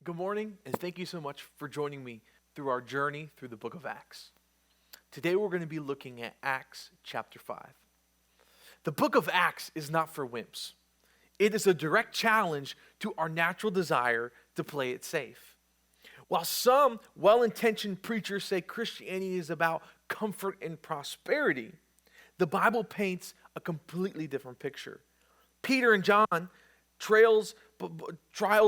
Good morning, and thank you so much for joining me through our journey through the book of Acts. Today we're going to be looking at Acts chapter 5. The book of Acts is not for wimps. It is a direct challenge to our natural desire to play it safe. While some well-intentioned preachers say Christianity is about comfort and prosperity, the Bible paints a completely different picture. Peter and John trials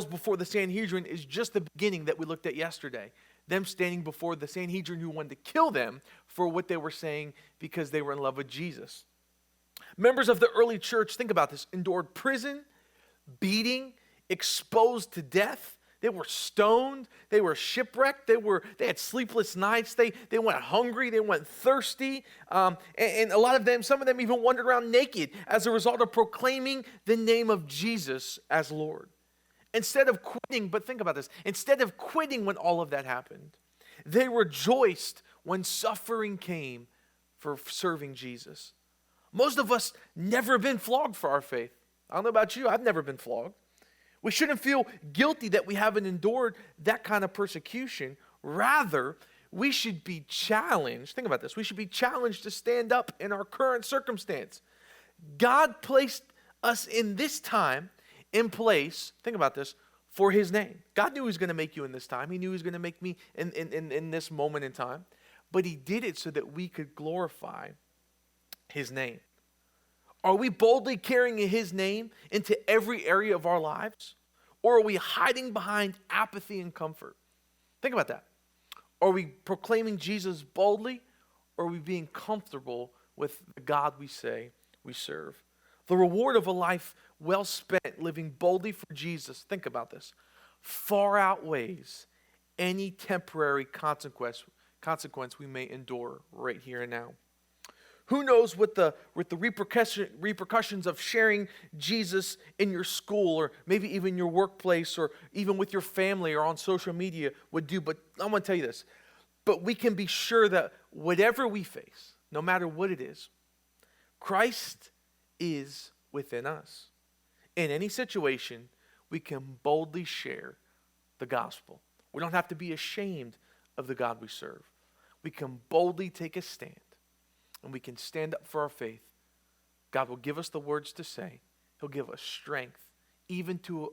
before the Sanhedrin is just the beginning that we looked at yesterday. Them standing before the Sanhedrin who wanted to kill them for what they were saying because they were in love with Jesus. Members of the early church, think about this, endured prison, beating, exposed to death. They were stoned. They were shipwrecked. They had sleepless nights. They went hungry. They went thirsty. And a lot of them, some of them even wandered around naked as a result of proclaiming the name of Jesus as Lord. Instead of quitting, but think about this, instead of quitting when all of that happened, they rejoiced when suffering came for serving Jesus. Most of us never been flogged for our faith. I don't know about you, I've never been flogged. We shouldn't feel guilty that we haven't endured that kind of persecution. Rather, we should be challenged. Think about this. We should be challenged to stand up in our current circumstance. God placed us in this time, in place, think about this, for His name. God knew He was going to make you in this time. He knew He was going to make me in this moment in time. But He did it so that we could glorify His name. Are we boldly carrying His name into every area of our lives? Or are we hiding behind apathy and comfort? Think about that. Are we proclaiming Jesus boldly, or are we being comfortable with the God we say we serve? The reward of a life well spent living boldly for Jesus, think about this, far outweighs any temporary consequence we may endure right here and now. Who knows what the repercussions of sharing Jesus in your school or maybe even your workplace or even with your family or on social media would do. But I'm going to tell you this. But we can be sure that whatever we face, no matter what it is, Christ is within us. In any situation, we can boldly share the gospel. We don't have to be ashamed of the God we serve. We can boldly take a stand. And we can stand up for our faith. God will give us the words to say. He'll give us strength, even to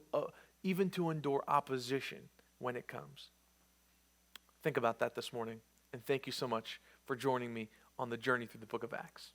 endure opposition when it comes. Think about that this morning. And thank you so much for joining me on the journey through the book of Acts.